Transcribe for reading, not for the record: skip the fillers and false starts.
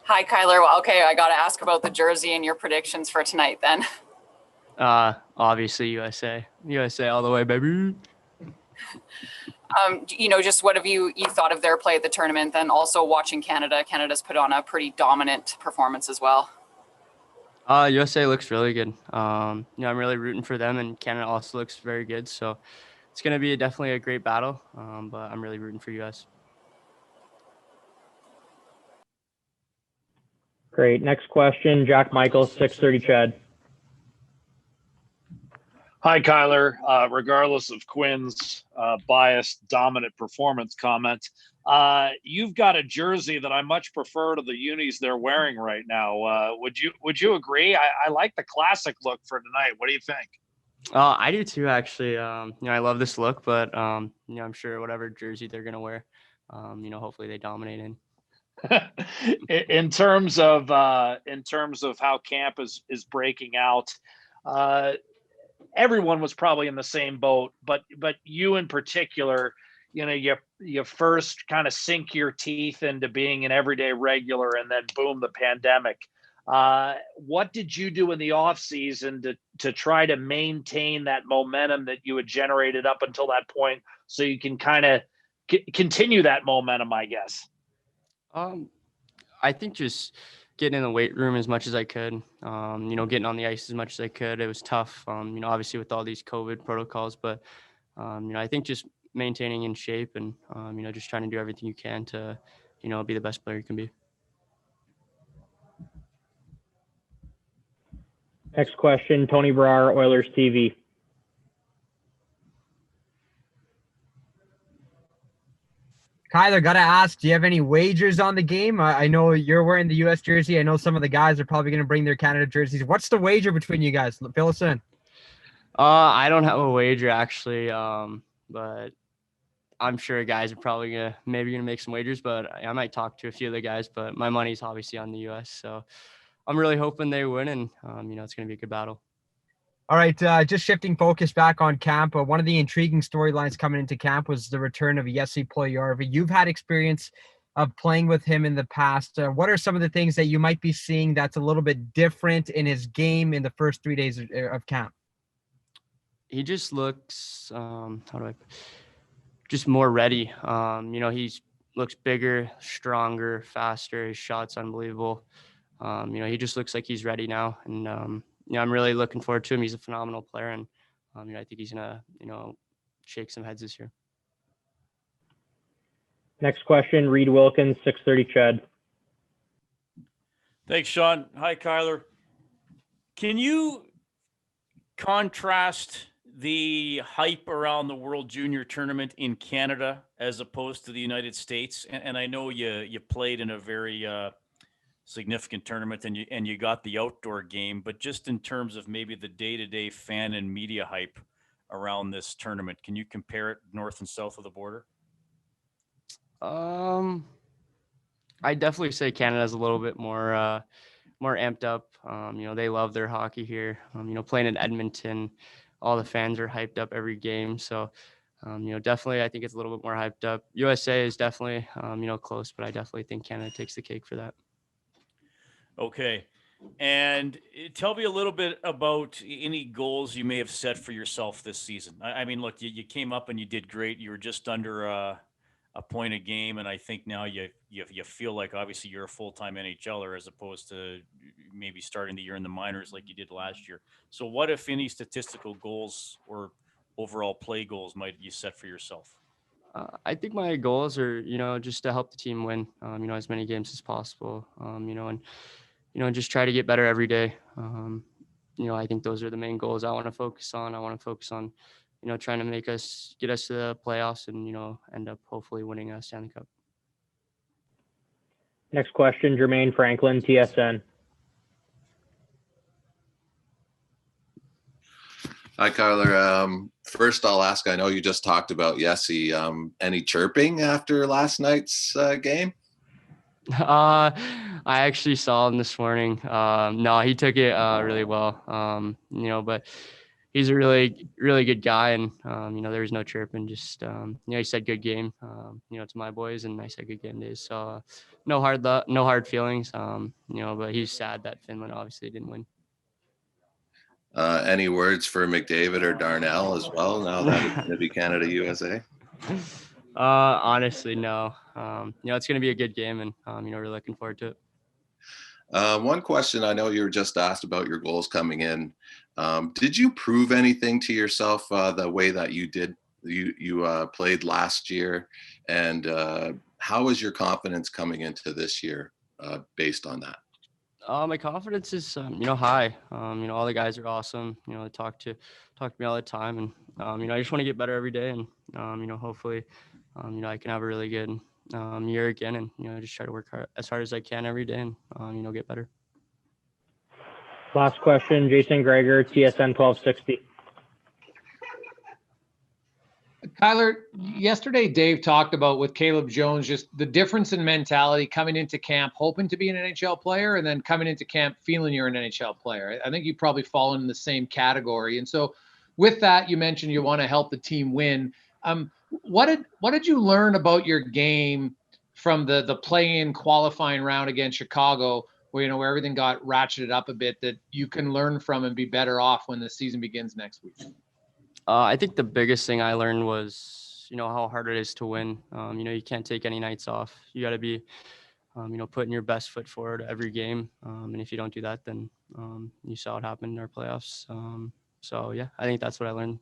Hi, Kailer. Well, okay, I got to ask about the jersey and your predictions for tonight then. Obviously USA all the way, baby. Just what have you thought of their play at the tournament? Then also watching Canada. Canada's put on a pretty dominant performance as well. USA looks really good. I'm really rooting for them, and Canada also looks very good. So it's gonna be definitely a great battle. But I'm really rooting for US. Great. Next question, Jack Michael, 630 Chad. Hi, Kailer. Regardless of Quinn's biased, dominant performance comment, you've got a jersey that I much prefer to the unis they're wearing right now. Would you agree? I like the classic look for tonight. What do you think? I do too, actually. I love this look, but I'm sure whatever jersey they're gonna wear, hopefully they dominate in. in terms of how camp is breaking out, everyone was probably in the same boat, but you in particular, you first kind of sink your teeth into being an everyday regular, and then boom, the pandemic. What did you do in the off season to try to maintain that momentum that you had generated up until that point, so you can kind of continue that momentum, I guess? I think just getting in the weight room as much as I could, getting on the ice as much as I could. It was tough, obviously with all these COVID protocols, but, I think just maintaining in shape and, just trying to do everything you can to, be the best player you can be. Next question, Tony Brar, Oilers TV. Kailer, gotta ask, do you have any wagers on the game? I know you're wearing the U.S. jersey. I know some of the guys are probably going to bring their Canada jerseys. What's the wager between you guys? Fill us in. I don't have a wager, actually, but I'm sure guys are probably gonna make some wagers, but I might talk to a few of the guys, but my money's obviously on the U.S., so I'm really hoping they win, and, it's going to be a good battle. All right, just shifting focus back on camp. One of the intriguing storylines coming into camp was the return of Jessie Puljujarvi. You've had experience of playing with him in the past. What are some of the things that you might be seeing that's a little bit different in his game in the first 3 days of camp? He just looks, just more ready. He looks bigger, stronger, faster. His shot's unbelievable. He just looks like he's ready now, and I'm really looking forward to him. He's a phenomenal player, and I think he's gonna shake some heads this year. Next question, Reed Wilkins, 630 Chad. Thanks, Sean. Hi, Kailer. Can you contrast the hype around the World Junior Tournament in Canada as opposed to the United States? And I know you played in a very significant tournament, and you got the outdoor game, but just in terms of maybe the day-to-day fan and media hype around this tournament, can you compare it north and south of the border? I definitely say Canada's a little bit more amped up. They love their hockey here. Playing in Edmonton, all the fans are hyped up every game. So, definitely I think it's a little bit more hyped up. USA is definitely, close, but I definitely think Canada takes the cake for that. Okay. And tell me a little bit about any goals you may have set for yourself this season. I mean, look, you came up and you did great. You were just under a point a game, and I think now you feel like obviously you're a full-time NHLer as opposed to maybe starting the year in the minors like you did last year. So what, if any, statistical goals or overall play goals might you set for yourself? I think my goals are, just to help the team win, as many games as possible, and just try to get better every day. I think those are the main goals I want to focus on. I want to focus on, trying to get us to the playoffs and, end up hopefully winning a Stanley Cup. Next question, Jermaine Franklin, TSN. Hi, Kailer. First, I'll ask, I know you just talked about Jessie. Any chirping after last night's game? I actually saw him this morning. No, he took it really well. But he's a really, really good guy. And, you know, there was no chirping, just, you know, he said good game, you know, to my boys, and I said good game days. So no hard feelings, you know, but he's sad that Finland obviously didn't win. Any words for McDavid or Darnell as well, now that it's going to be Canada USA? Honestly, no. You know, it's going to be a good game, and, you know, we're looking forward to it. One question, I know you were just asked about your goals coming in. Did you prove anything to yourself the way that you did? You played last year, and how is your confidence coming into this year based on that? My confidence is, you know, high. You know, all the guys are awesome. You know, they talk to me all the time, and you know, I just want to get better every day, and you know, hopefully, you know, I can have a really good year again, and you know, just try to work as hard as I can every day, and you know, get better. Last question, Jason Gregor, TSN 1260. Kailer, yesterday Dave talked about with Caleb Jones just the difference in mentality coming into camp hoping to be an NHL player and then coming into camp feeling you're an NHL player. I think you probably fall in the same category. And so with that, you mentioned you want to help the team win. What did you learn about your game from the play-in qualifying round against Chicago, where, you know, where everything got ratcheted up a bit, that you can learn from and be better off when the season begins next week? I think the biggest thing I learned was, you know, how hard it is to win. You know, you can't take any nights off. You got to be, you know, putting your best foot forward every game. And if you don't do that, then you saw what happened in our playoffs. So, yeah, I think that's what I learned